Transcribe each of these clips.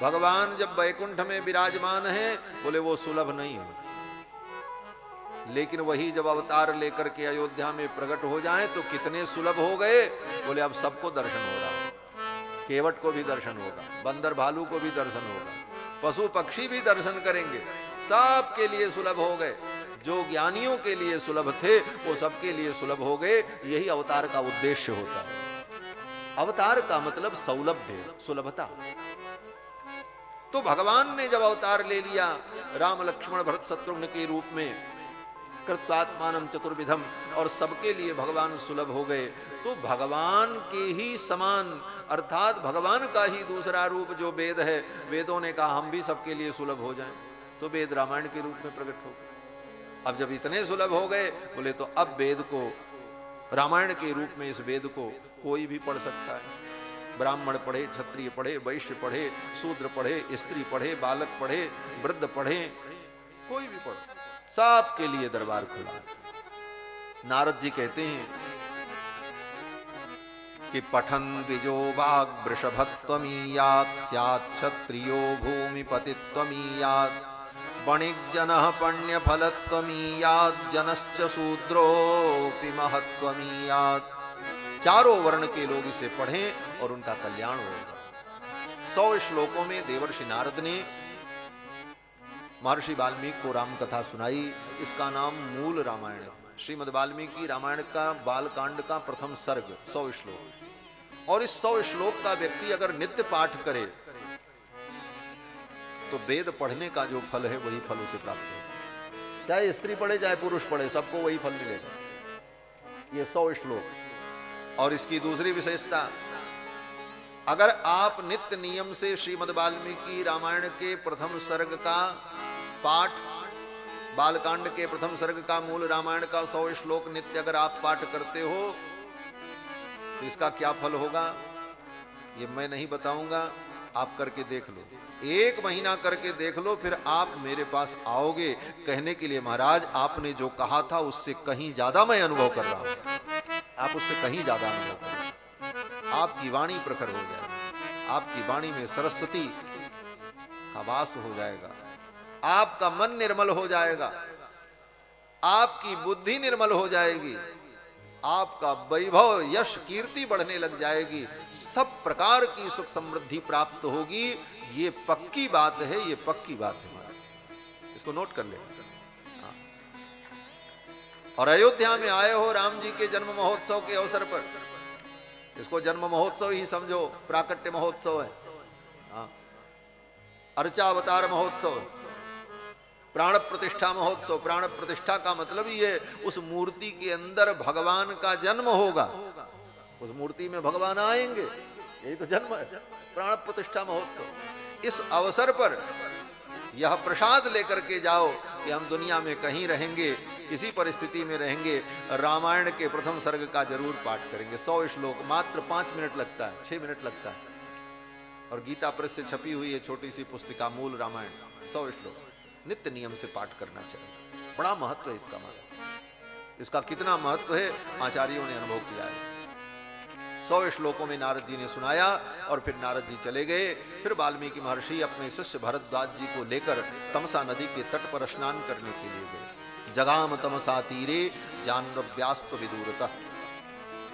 भगवान जब वैकुंठ में विराजमान है, बोले वो सुलभ नहीं है, लेकिन वही जब अवतार लेकर के अयोध्या में प्रकट हो जाएं तो कितने सुलभ हो गए। बोले अब सबको दर्शन हो रहा है, केवट को भी दर्शन होगा, बंदर भालू को भी दर्शन होगा, पशु पक्षी भी दर्शन करेंगे, सबके लिए सुलभ हो गए। जो ज्ञानियों के लिए सुलभ थे वो सबके लिए सुलभ हो गए। यही अवतार का उद्देश्य होता है। अवतार का मतलब सौलभ्य, सुलभता। तो भगवान ने जब अवतार ले लिया राम लक्ष्मण भरत शत्रुघ्न के रूप में, कृत्वात्मानं चतुर्विधम, और सबके लिए भगवान सुलभ हो गए, तो भगवान के ही समान अर्थात भगवान का ही दूसरा रूप जो वेद है, वेदों ने कहा हम भी सबके लिए सुलभ हो जाएं, तो वेद रामायण के रूप में प्रकट हो गए। अब जब इतने सुलभ हो गए, बोले तो अब वेद को, रामायण के रूप में इस वेद को कोई भी पढ़ सकता है। ब्राह्मण पढ़े, क्षत्रिय पढ़े, वैश्य पढ़े, शूद्र पढ़े, स्त्री पढ़े, बालक पढ़े, वृद्ध पढ़े, कोई भी पढ़े, सबके लिए दरबार खुला है। नारद जी कहते हैं कि पठन द्विजो वाग वृषभत्वमीयात् स्यात् क्षत्रियो भूमिपतित्वमीयात् वणिज्जनः पण्यफलत्वमीयात् जनश्च शूद्रोऽपि महत्वमीयात्। चारों वर्ण के लोग इसे पढ़ें और उनका कल्याण होगा। 100 श्लोकों में देवर्षि नारद ने महर्षि वाल्मीकि को राम कथा सुनाई। इसका नाम मूल रामायण है। श्रीमद् वाल्मीकि रामायण का बालकांड का प्रथम सर्ग 100 श्लोक, और इस 100 श्लोक का व्यक्ति अगर नित्य पाठ करे तो वेद पढ़ने का जो फल है वही फल उसे प्राप्त होगा। चाहे स्त्री पढ़े चाहे पुरुष पढ़े, सबको वही फल मिलेगा। ये 100 श्लोक। और इसकी दूसरी विशेषता, अगर आप नित्य नियम से श्रीमद् वाल्मीकि रामायण के प्रथम सर्ग का पाठ, बालकांड के प्रथम सर्ग का मूल रामायण का 100 श्लोक नित्य अगर आप पाठ करते हो तो इसका क्या फल होगा ये मैं नहीं बताऊंगा, आप करके देख लो। 1 महीना करके देख लो, फिर आप मेरे पास आओगे कहने के लिए महाराज आपने जो कहा था उससे कहीं ज्यादा मैं अनुभव कर रहा हूं। आप उससे कहीं ज्यादा अनुभव करें, आपकी वाणी प्रखर हो जाएगी, आपकी वाणी में सरस्वती का वास हो जाएगा, आपका मन निर्मल हो जाएगा, आपकी बुद्धि निर्मल हो जाएगी, आपका वैभव यश कीर्ति बढ़ने लग जाएगी, सब प्रकार की सुख समृद्धि प्राप्त होगी। ये पक्की बात है, ये पक्की बात है महाराज, इसको नोट कर ले। और अयोध्या में आए हो राम जी के जन्म महोत्सव के अवसर पर, इसको जन्म महोत्सव ही समझो, प्राकट्य महोत्सव है, अर्चावतार महोत्सव, प्राण प्रतिष्ठा महोत्सव। प्राण प्रतिष्ठा का मतलब ही है उस मूर्ति के अंदर भगवान का जन्म होगा, उस मूर्ति में भगवान आएंगे, यही तो जन्म है, प्राण प्रतिष्ठा महोत्सव। इस अवसर पर यह प्रसाद लेकर के जाओ कि हम दुनिया में कहीं रहेंगे, किसी परिस्थिति में रहेंगे, रामायण के प्रथम सर्ग का जरूर पाठ करेंगे। 100 श्लोक, मात्र 5 मिनट लगता है, 6 मिनट लगता है। और गीता प्रेस से छपी हुई है छोटी सी पुस्तिका मूल रामायण, 100 श्लोक नित्य नियम से पाठ करना चाहिए। बड़ा महत्व है इसका, मतलब इसका कितना महत्व है आचार्यों ने अनुभव किया है। 100 श्लोकों में नारद जी ने सुनाया और फिर नारद जी चले गए। फिर वाल्मीकि महर्षि अपने शिष्य भरद्वाज जी को लेकर तमसा नदी के तट पर स्नान करने के लिए गए। जगाम तमसा तीरे जानव्यास्त विदूरतः।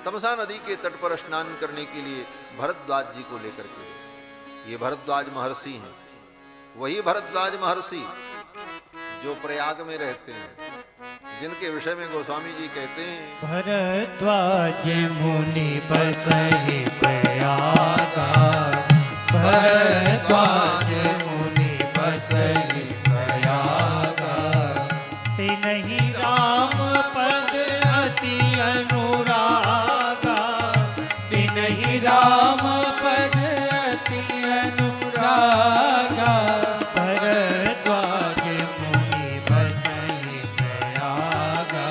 तमसा नदी के तट पर स्नान करने के लिए भरद्वाज जी को लेकर के गए। ये भरद्वाज महर्षि हैं, वही भरद्वाज महर्षि जो प्रयाग में रहते हैं, जिनके विषय में गोस्वामी जी कहते हैं भरद्वाज मुनि बसहि प्रयागा, भरद्वाज मुनि बसहि प्रयागा, तिन्हि राम पद अति अनुरागा, तिन्हि राम पद अति अनुरागा, भरद्वाज मुनि बसहि प्रयागा,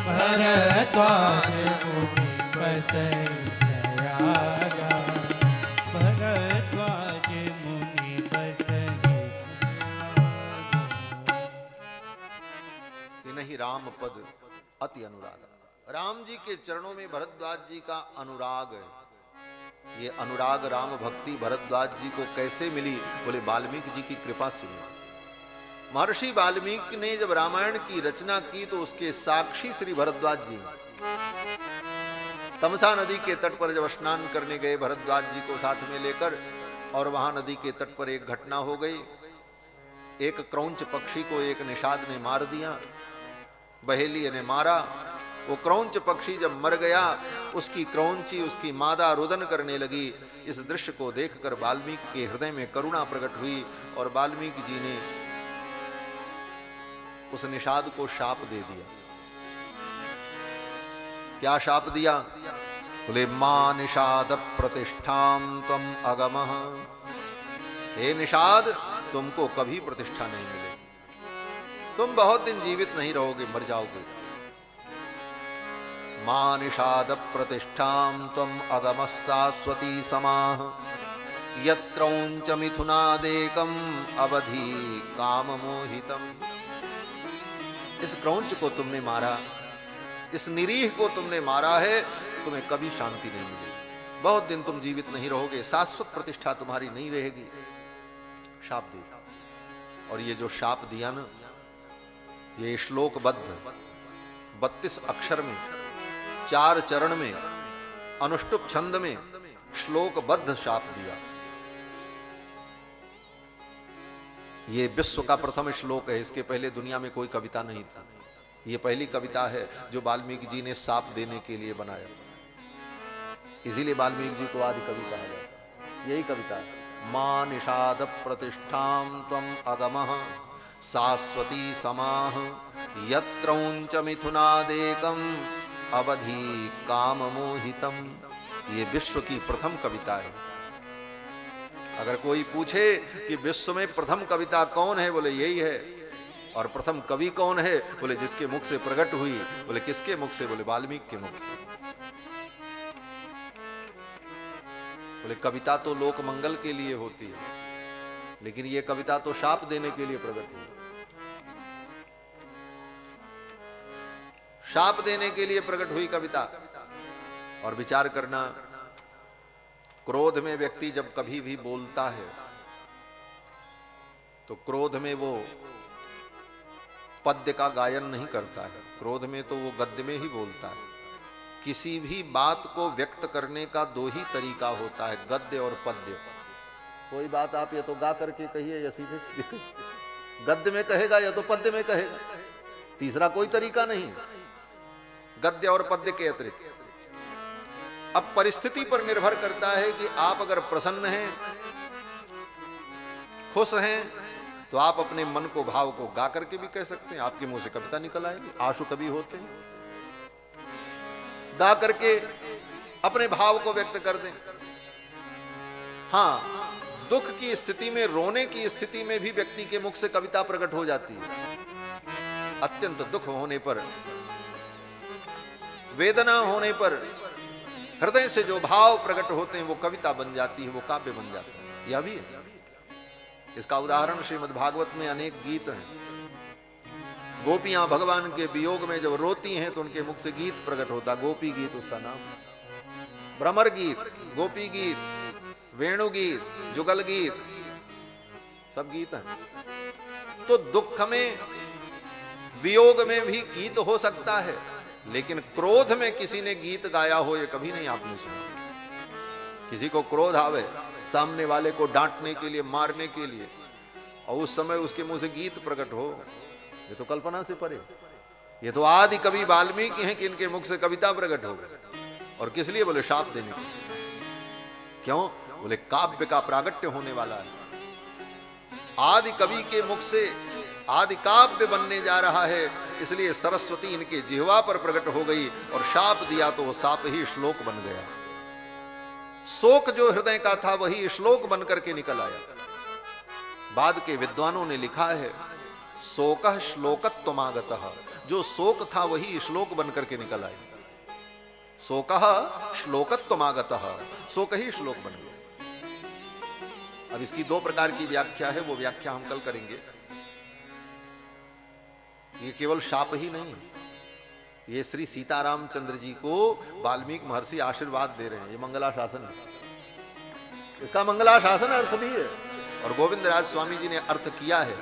भरद्वाज मुनि बसहि प्रयागा, भरद्वाज मुनि बसहि नहीं राम पद अति अनुराग। राम जी के चरणों में भरद्वाज जी का अनुराग है। ये अनुराग राम भक्ति भरद्वाज जी को कैसे मिली? बोले वाल्मीकि जी की कृपा से मिली। महर्षि वाल्मीकि ने जब रामायण की रचना की तो उसके साक्षी श्री भरद्वाज जी तमसा नदी के तट पर जब स्नान करने गए भरद्वाज जी को साथ में लेकर, और वहां नदी के तट पर एक घटना हो गई। एक क्रौंच पक्षी को एक निषाद ने मार दिया, बहेलिये ने मारा। वो क्रौंच पक्षी जब मर गया, उसकी क्रौंची उसकी मादा रुदन करने लगी। इस दृश्य को देखकर वाल्मीकि के हृदय में करुणा प्रकट हुई और वाल्मीकि जी ने उस निषाद को शाप दे दिया। क्या शाप दिया? बोले मां निषाद प्रतिष्ठाम त्वम अगमः। हे निषाद, तुमको कभी प्रतिष्ठा नहीं मिलेगी, तुम बहुत दिन जीवित नहीं रहोगे, मर जाओगे। मां निषाद प्रतिष्ठाम त्वम अगमः शाश्वती समाः यत्क्रौंच मिथुनादेकम अवधि काम मोहितम। इस क्रौंच को तुमने मारा, इस निरीह को तुमने मारा है, तुम्हें कभी शांति नहीं मिलेगी, बहुत दिन तुम जीवित नहीं रहोगे, शाश्वत प्रतिष्ठा तुम्हारी नहीं रहेगी। शाप दिया। और ये जो शाप दिया ना, ये श्लोकबद्ध 32 अक्षर में 4 चरण में अनुष्टुप छंद में श्लोकबद्ध शाप दिया। ये विश्व का प्रथम श्लोक है, इसके पहले दुनिया में कोई कविता नहीं था। ये पहली कविता है जो वाल्मीकि जी ने शाप देने के लिए बनाया, इसीलिए वाल्मीकि जी को आदि कवि कहा जाता है। यही कविता है। मां निषाद प्रतिष्ठाम त्वम अगमः शाश्वती समाः यत्क्रौंच मिथुनादेकम अवधि काम मोहितम। ये विश्व की प्रथम कविता है। अगर कोई पूछे कि विश्व में प्रथम कविता कौन है, बोले यही है। और प्रथम कवि कौन है? बोले जिसके मुख से प्रकट हुई। बोले किसके मुख से? बोले वाल्मीकि के मुख से। बोले कविता तो लोक मंगल के लिए होती है, लेकिन ये कविता तो शाप देने के लिए प्रकट हुई, शाप देने के लिए प्रकट हुई कविता। और विचार करना, क्रोध में व्यक्ति जब कभी भी बोलता है तो क्रोध में वो पद्य का गायन नहीं करता है, क्रोध में तो वो गद्य में ही बोलता है। किसी भी बात को व्यक्त करने का 2 ही तरीका होता है, गद्य और पद्य। कोई बात आप या तो गा करके कहिए या सीधे सीधे गद्य में कहेगा या तो पद्य में कहेगा, तीसरा कोई तरीका नहीं गद्य और पद्य के अतिरिक्त। अब परिस्थिति पर निर्भर करता है कि आप अगर प्रसन्न हैं, खुश हैं, तो आप अपने मन को भाव को गा करके भी कह सकते हैं, आपके मुंह से कविता निकल आएगी। आशु कवि होते हैं, गा करके अपने भाव को व्यक्त कर दें। हाँ, दुख की स्थिति में, रोने की स्थिति में भी व्यक्ति के मुख से कविता प्रकट हो जाती है। अत्यंत दुख होने पर, वेदना होने पर हृदय से जो भाव प्रकट होते हैं वो कविता बन जाती है, वो काव्य बन जाता है। यह भी है। इसका उदाहरण श्रीमद् भागवत में अनेक गीत हैं। गोपियां भगवान के वियोग में जब रोती हैं तो उनके मुख से गीत प्रकट होता, गोपी गीत उसका नाम। भ्रमर गीत, गोपी गीत, वेणु गीत, जुगल गीत, सब गीत हैं। तो दुख में, वियोग में भी गीत हो सकता है, लेकिन क्रोध में किसी ने गीत गाया हो ये कभी नहीं आपने सुना। किसी को क्रोध आवे सामने वाले को डांटने के लिए, मारने के लिए, और उस समय उसके मुंह से गीत प्रकट हो, ये तो कल्पना से परे। ये तो आदि कवि वाल्मीकि हैं कि इनके मुख से कविता प्रकट हो गई। और किस लिए? बोले शाप देने के लिए। क्यों? बोले काव्य का प्रागट्य होने वाला है। आदि कवि के मुख से आदि काव्य बनने जा रहा है, इसलिए सरस्वती इनके जिह्वा पर प्रकट हो गई और शाप दिया तो वो शाप ही श्लोक बन गया। शोक जो हृदय का था वही श्लोक बनकर के निकल आया। बाद के विद्वानों ने लिखा है, शोकः श्लोकत्वमागतः, जो शोक था वही श्लोक बनकर के निकल आया। शोकः श्लोकत्वमागतः, शोक ही श्लोक बन गया। अब इसकी 2 प्रकार की व्याख्या है, वो व्याख्या हम कल करेंगे। ये केवल शाप ही नहीं, ये श्री सीतारामचंद्र जी को वाल्मीकि महर्षि आशीर्वाद दे रहे हैं। ये मंगलाशासन है। इसका मंगलाशासन अर्थ भी है। और गोविंद राज स्वामी जी ने अर्थ किया है,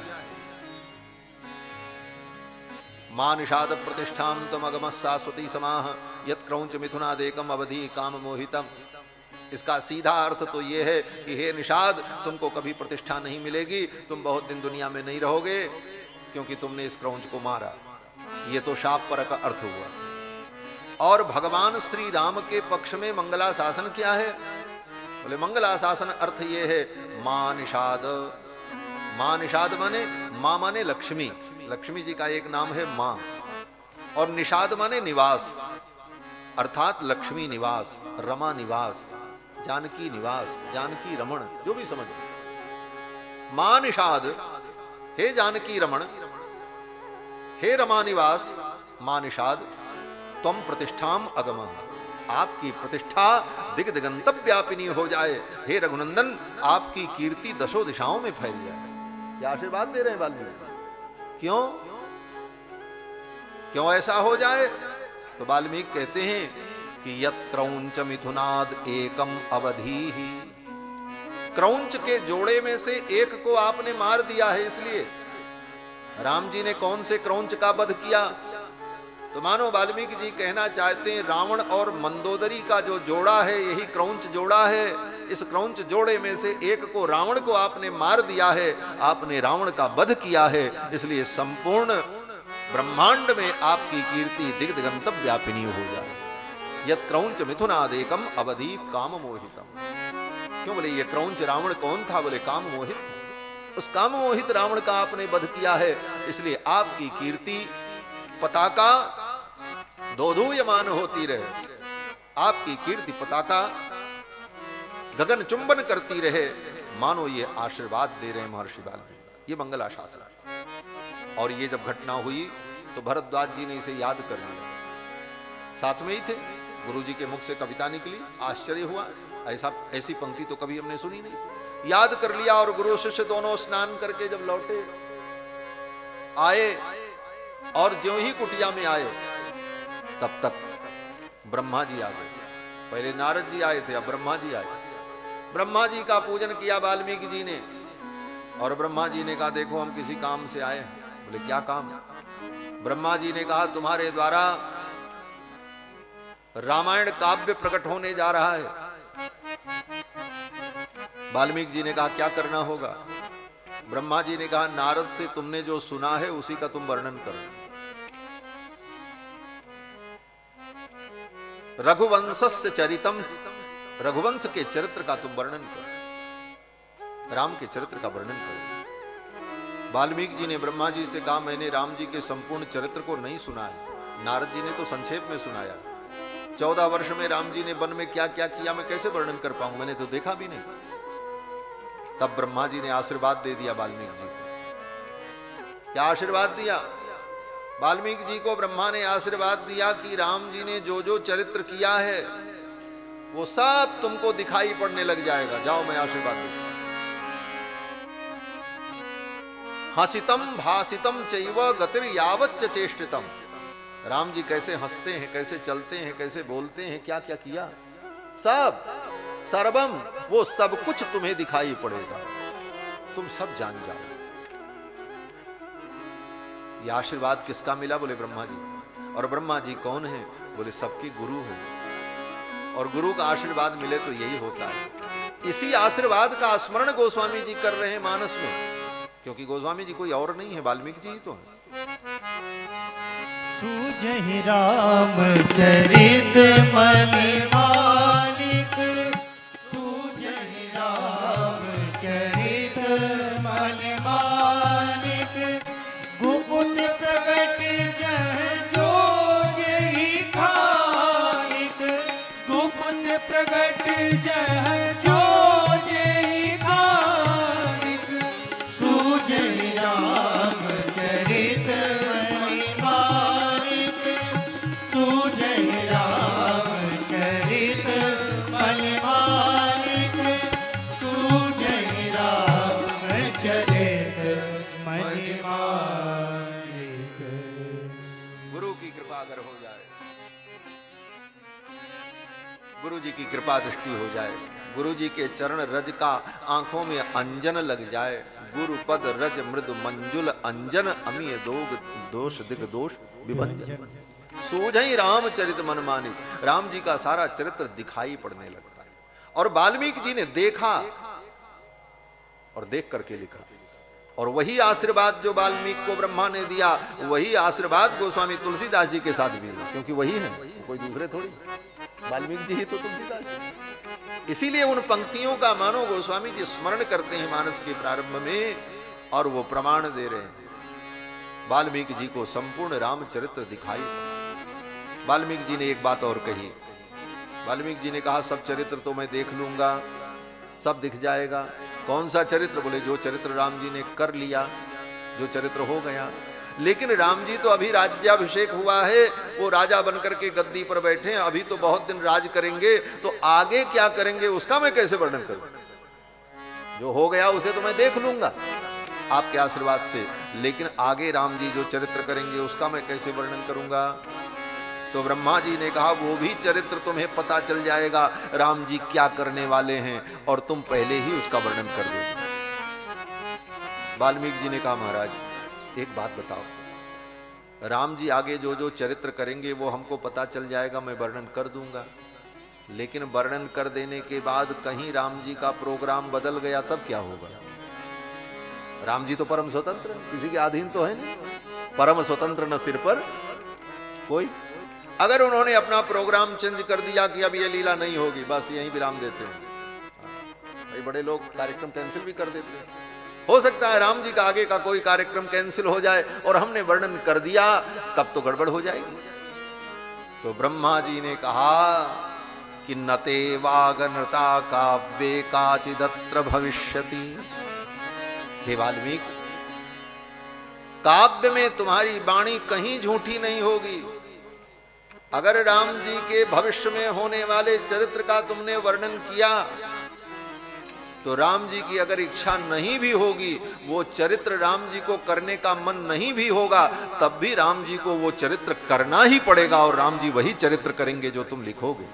मां निषाद प्रतिष्ठाम तम अगम शाश्वती समाह यत क्रौंच मिथुनादेकम अवधि काम मोहितम। इसका सीधा अर्थ तो यह है कि हे निषाद, तुमको कभी प्रतिष्ठा नहीं मिलेगी, तुम बहुत दिन दुनिया में नहीं रहोगे, क्योंकि तुमने इस क्रौंच को मारा। ये तो शाप पर का अर्थ हुआ। और भगवान श्री राम के पक्ष में मंगलाशासन क्या है? बोले मंगलाशासन अर्थ ये है मां निषाद। मां निषाद माने, मां माने लक्ष्मी, लक्ष्मी जी का एक नाम है मां। और निषाद माने निवास, अर्थात लक्ष्मी निवास, रमा निवास, जानकी निवास, जानकी रमण, जो भी समझ। मां निषाद, हे जानकी रमण, हे रमा निवास, मां निषाद, तुम प्रतिष्ठाम अगम, आपकी प्रतिष्ठा दिग दिगंत व्यापिनी हो जाए। हे रघुनंदन, आपकी कीर्ति दशों दिशाओं में फैल जाए। क्या आशीर्वाद दे रहे हैं वाल्मीकि? क्यों क्यों ऐसा हो जाए? तो वाल्मीकि कहते हैं कि यत क्रौंच मिथुनाद एकम अवधि ही, क्रौंच के जोड़े में से एक को आपने मार दिया है। इसलिए राम जी ने कौन से क्रौंच का वध किया? तो मानो वाल्मीकि जी कहना चाहते हैं रावण और मंदोदरी का जो जोड़ा है, यही क्रौंच जोड़ा है। इस क्रौंच जोड़े में से एक को, रावण को आपने मार दिया है, आपने रावण का वध किया है। इसलिए संपूर्ण ब्रह्मांड में आपकी कीर्ति दिग दिगंत व्यापिनी हो जाए। यत क्रौंच मिथुनादेकम अवधि काम मोहितम। क्यों? बोले ये क्रौंच रावण कौन था? बोले काम मोहित। उस काम मोहित रावण का आपने वध किया है, इसलिए आपकी कीर्ति पताका दोधूयमान होती रहे, आपकी कीर्ति पताका गगन चुंबन करती रहे। मानो ये आशीर्वाद दे रहे हैं महर्षि वाल्मीकि। ये मंगलाशासन। और ये जब घटना हुई तो भरद्वाज जी ने इसे याद कर लिया। साथ में ही थे, गुरु जी के मुख से कविता निकली, आश्चर्य हुआ, ऐसी पंक्ति तो कभी हमने सुनी नहीं। याद कर लिया और गुरु शिष्य दोनों स्नान करके जब लौटे आए, और ज्यों ही कुटिया में आए तब तक ब्रह्मा जी आ गए। पहले नारद जी आए थे, अब ब्रह्मा जी आए। ब्रह्मा जी का पूजन किया वाल्मीकि जी ने, और ब्रह्मा जी ने कहा देखो हम किसी काम से आए हैं। बोले क्या काम? ब्रह्मा जी ने कहा तुम्हारे द्वारा रामायण काव्य प्रकट होने जा रहा है। वाल्मीकि जी ने कहा क्या करना होगा? ब्रह्मा जी ने कहा नारद से तुमने जो सुना है उसी का तुम वर्णन करो। रघुवंशस्य चरितम, रघुवंश के चरित्र का तुम वर्णन करो, राम के चरित्र का वर्णन करो। वाल्मीकि जी ने ब्रह्मा जी से कहा मैंने राम जी के संपूर्ण चरित्र को नहीं सुना है। नारद जी ने तो संक्षेप में सुनाया। 14 वर्ष में राम जी ने वन में क्या क्या किया मैं कैसे वर्णन कर पाऊं, मैंने तो देखा भी नहीं। तब ब्रह्मा जी ने आशीर्वाद दे दिया वाल्मीकि जी को। क्या आशीर्वाद दिया? वाल्मीकि जी को ब्रह्मा ने आशीर्वाद दिया कि राम जी ने जो जो चरित्र किया है वो सब तुमको दिखाई पड़ने लग जाएगा। जाओ मैं आशीर्वाद दूं। हसितम भासितम चैव गतिर यावच्च चेष्टितम। राम जी कैसे हंसते हैं, कैसे चलते हैं, कैसे बोलते हैं, क्या क्या किया, सब सर्वम, वो सब कुछ तुम्हें दिखाई पड़ेगा, तुम सब जान जाओ। ये आशीर्वाद किसका मिला? बोले ब्रह्मा जी। और ब्रह्मा जी कौन है? बोले सबके गुरु हैं। और गुरु का आशीर्वाद मिले तो यही होता है। इसी आशीर्वाद का स्मरण गोस्वामी जी कर रहे हैं मानस में, क्योंकि गोस्वामी जी कोई और नहीं है, वाल्मीकि जी ही तो है। सूझहि रामचरित मनि मानिक, सूझहि रामचरित मनि मानिक, गुपुत प्रगट जह जोजहि खानिक, गुपुत प्रगट जह जोजहि खानिक, सूझहि रामचरित मनि मानिक, सूझहि रामचरित मनि मानिक, सूझहि रामचरित मनि मानिक। गुरु की कृपा अगर हो जाए, गुरु जी की कृपा दृष्टि हो जाए, गुरु जी के चरण रज का आंखों में अंजन लग जाए। गुरु पद रज मृदु मंजुल अंजन अमीय दोग दोष दिग दोष विभंजन। सूझई रामचरित मन मानित, राम जी का सारा चरित्र दिखाई पड़ने लगता है। और वाल्मीकि जी ने देखा और देख करके लिखा, और वही आशीर्वाद जो वाल्मीकि को ब्रह्मा ने दिया, वही आशीर्वाद गोस्वामी तुलसीदास जी के साथ भी है, क्योंकि वही है, कोई दूसरे थोड़ी। वाल्मीकि जी ही तो तुलसीदास जी। इसीलिए उन पंक्तियों का मानो गोस्वामी जी स्मरण करते हैं मानस के प्रारंभ में, और वो प्रमाण दे रहे हैं। वाल्मीकि जी को संपूर्ण रामचरित्र दिखाई। वाल्मीकि जी ने एक बात और कही। वाल्मीकि जी ने कहा सब चरित्र तो मैं देख लूंगा, सब दिख जाएगा। कौन सा चरित्र? बोले जो चरित्र राम जी ने कर लिया, जो चरित्र हो गया। लेकिन राम जी तो अभी राज्याभिषेक हुआ है, वो राजा बनकर के गद्दी पर बैठे हैं, अभी तो बहुत दिन राज करेंगे, तो आगे क्या करेंगे उसका मैं कैसे वर्णन करूं? जो हो गया उसे तो मैं देख लूंगा आपके आशीर्वाद से, लेकिन आगे राम जी जो चरित्र करेंगे उसका मैं कैसे वर्णन करूंगा? तो ब्रह्मा जी ने कहा वो भी चरित्र तुम्हें पता चल जाएगा, राम जी क्या करने वाले हैं, और तुम पहले ही उसका वर्णन कर दो। वाल्मीकि जी ने कहा महाराज एक बात बताओ, राम जी आगे जो जो चरित्र करेंगे वो हमको पता चल जाएगा, मैं वर्णन कर दूंगा, लेकिन वर्णन कर देने के बाद कहीं राम जी का प्रोग्राम बदल गया तब क्या होगा? राम जी तो परम स्वतंत्र, किसी के अधीन तो है नहीं, परम स्वतंत्र न सिर पर कोई। अगर उन्होंने अपना प्रोग्राम चेंज कर दिया कि अब ये लीला नहीं होगी, बस यहीं विराम देते हैं। भाई बड़े लोग कार्यक्रम कैंसिल भी कर देते हैं। हो सकता है राम जी का आगे का कोई कार्यक्रम कैंसिल हो जाए और हमने वर्णन कर दिया, तब तो गड़बड़ हो जाएगी। तो ब्रह्मा जी ने कहा कि नते वागनता काव्ये काचिदत्र भविष्यति। हे वाल्मीकि, काव्य में तुम्हारी वाणी कहीं झूठी नहीं होगी। अगर राम जी के भविष्य में होने वाले चरित्र का तुमने वर्णन किया, तो राम जी की अगर इच्छा नहीं भी होगी, वो चरित्र राम जी को करने का मन नहीं भी होगा, तब भी राम जी को वो चरित्र करना ही पड़ेगा, और राम जी वही चरित्र करेंगे जो तुम लिखोगे।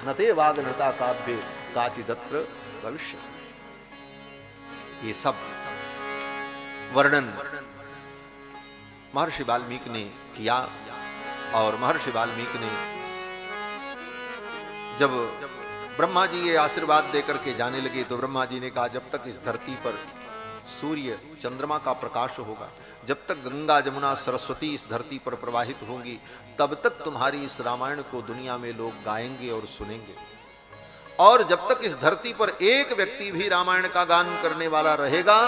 नते वागनता काव्ये काचिदत्र भविष्य। ये सब वर्णन महर्षि वाल्मीकि ने किया। और महर्षि वाल्मीकि ने जब ब्रह्मा जी ये आशीर्वाद देकर के जाने लगे, तो ब्रह्मा जी ने कहा जब तक इस धरती पर सूर्य चंद्रमा का प्रकाश होगा, जब तक गंगा जमुना सरस्वती इस धरती पर प्रवाहित होंगी, तब तक तुम्हारी इस रामायण को दुनिया में लोग गाएंगे और सुनेंगे। और जब तक इस धरती पर एक व्यक्ति भी रामायण का गान करने वाला रहेगा,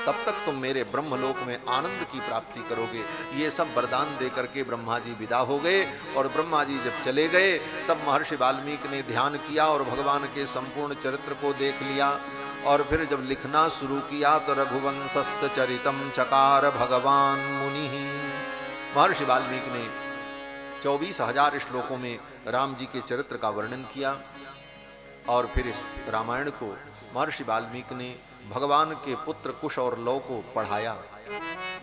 तब तक तुम मेरे ब्रह्मलोक में आनंद की प्राप्ति करोगे। ये सब वरदान देकर के ब्रह्मा जी विदा हो गए। और ब्रह्मा जी जब चले गए, तब महर्षि वाल्मीकि ने ध्यान किया और भगवान के संपूर्ण चरित्र को देख लिया। और फिर जब लिखना शुरू किया, तो रघुवंशस्य चरितम चकार भगवान मुनि। महर्षि वाल्मीकि ने 24,000 श्लोकों में राम जी के चरित्र का वर्णन किया। और फिर इस रामायण को महर्षि वाल्मीकि ने भगवान के पुत्र कुश और लव को पढ़ाया।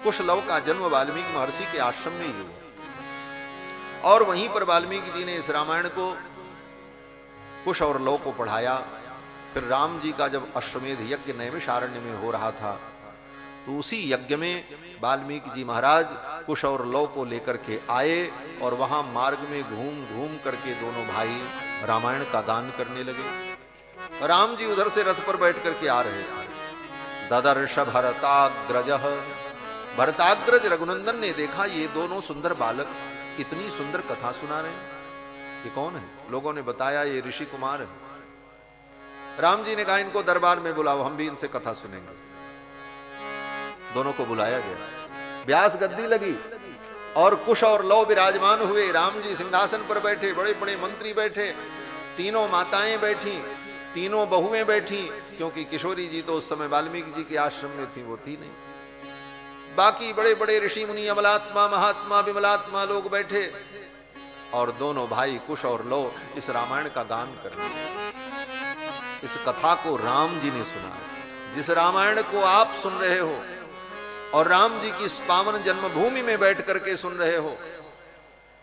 कुश लव का जन्म वाल्मीकि महर्षि के आश्रम में ही हुआ, और वहीं पर वाल्मीकि जी ने इस रामायण को कुश और लव को पढ़ाया। फिर राम जी का जब अश्वमेध यज्ञ नैमिषारण्य में हो रहा था, तो उसी यज्ञ में वाल्मीकि जी महाराज कुश और लव को लेकर के आए, और वहां मार्ग में घूम घूम करके दोनों भाई रामायण का गान करने लगे। राम जी उधर से रथ पर बैठ करके आ रहे थे। ददर्श भरताग्रज, भरताग्रज रघुनंदन ने देखा ये दोनों सुंदर बालक इतनी सुंदर कथा सुना रहे हैं, ये कौन है? लोगों ने बताया ये ऋषि कुमार है। राम जी ने कहा इनको दरबार में बुलाओ, हम भी इनसे कथा सुनेंगे। दोनों को बुलाया गया, व्यास गद्दी लगी और कुश और लव विराजमान हुए। राम जी सिंहासन पर बैठे, बड़े बड़े मंत्री बैठे, तीनों माताएं बैठी, तीनों बहुएं बैठी, क्योंकि किशोरी जी तो उस समय वाल्मीकि जी के आश्रम में थी, वो थी नहीं। बाकी बड़े बड़े ऋषि मुनि, अमलात्मा, महात्मा, विमलात्मा लोग बैठे, और दोनों भाई कुश और लव इस रामायण का गान कर रहे। इस कथा को राम जी ने सुना। जिस रामायण को आप सुन रहे हो और राम जी की इस पावन जन्मभूमि में बैठ करके सुन रहे हो,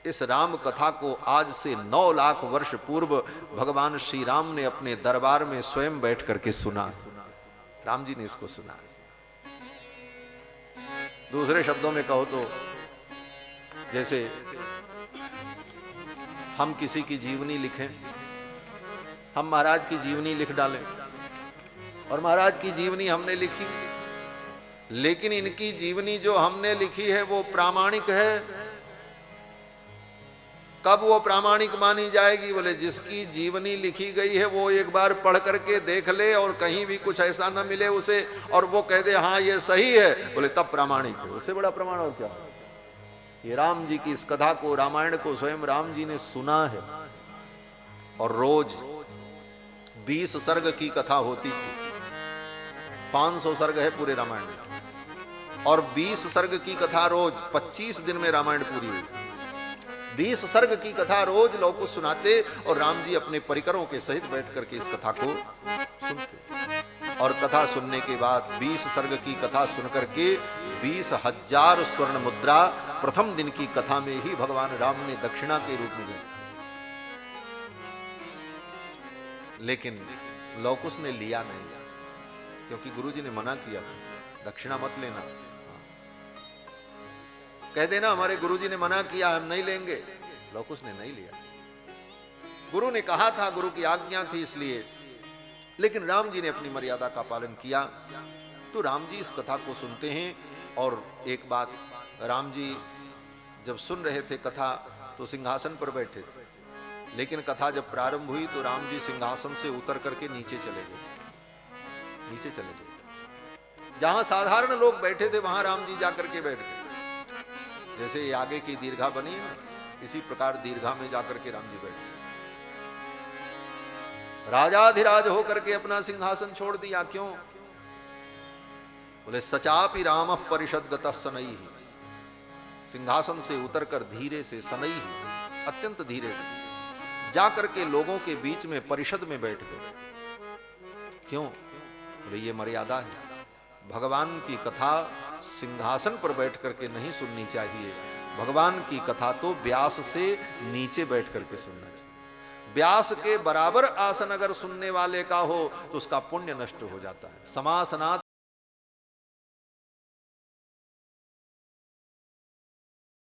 इस राम कथा को आज से 9 लाख वर्ष पूर्व भगवान श्री राम ने अपने दरबार में स्वयं बैठ करके सुना। राम जी ने इसको सुना। दूसरे शब्दों में कहो तो जैसे हम किसी की जीवनी लिखें, हम महाराज की जीवनी लिख डालें और महाराज की जीवनी हमने लिखी, लेकिन इनकी जीवनी जो हमने लिखी है वो प्रामाणिक है। कब वो प्रामाणिक मानी जाएगी? बोले जिसकी जीवनी लिखी गई है वो एक बार पढ़ करके देख ले और कहीं भी कुछ ऐसा ना मिले उसे और वो कह दे हाँ ये सही है, बोले तब प्रामाणिक है। उससे बड़ा प्रमाण और क्या? ये राम जी की इस कथा को, रामायण को स्वयं राम जी ने सुना है और रोज 20 सर्ग की कथा होती थी। 500 सर्ग है पूरे रामायण में और 20 सर्ग की कथा रोज, 25 दिन में रामायण पूरी हुई। 20 सर्ग की कथा रोज लोग को सुनाते और राम जी अपने परिकरों के सहित बैठ करके इस कथा को सुनते। और कथा सुनने के बाद 20 सर्ग की कथा सुनकर के 20,000 स्वर्ण मुद्रा प्रथम दिन की कथा में ही भगवान राम ने दक्षिणा के रूप में दी। लेकिन लौकुश ने लिया नहीं, क्योंकि गुरुजी ने मना किया था दक्षिणा मत लेना। कह देना हमारे गुरुजी ने मना किया, हम नहीं लेंगे। लौकुश ने नहीं लिया। गुरु ने कहा था, गुरु की आज्ञा थी इसलिए, लेकिन राम जी ने अपनी मर्यादा का पालन किया। तो राम जी इस कथा को सुनते हैं और एक बात, राम जी जब सुन रहे थे कथा तो सिंहासन पर बैठे थे, लेकिन कथा जब प्रारंभ हुई तो राम जी सिंहासन से उतर करके नीचे चले गए। नीचे चले गए, जहां साधारण लोग बैठे थे वहां राम जी जाकर के बैठ गए। जैसे ये आगे की दीर्घा बनी है, इसी प्रकार दीर्घा में जाकर के राम जी बैठे। राजाधिराज होकर के अपना सिंहासन छोड़ दिया। क्यों? बोले सचापि राम परिषद गतः सनई। सिंहासन से उतरकर धीरे से, सनई अत्यंत धीरे से जाकर के लोगों के बीच में परिषद में बैठ गए। क्यों? बोले ये मर्यादा है। भगवान की कथा सिंहासन पर बैठ करके नहीं सुननी चाहिए। भगवान की कथा तो व्यास से नीचे बैठ करके सुनना चाहिए। व्यास के बराबर आसन अगर सुनने वाले का हो तो उसका पुण्य नष्ट हो जाता है। समासनात्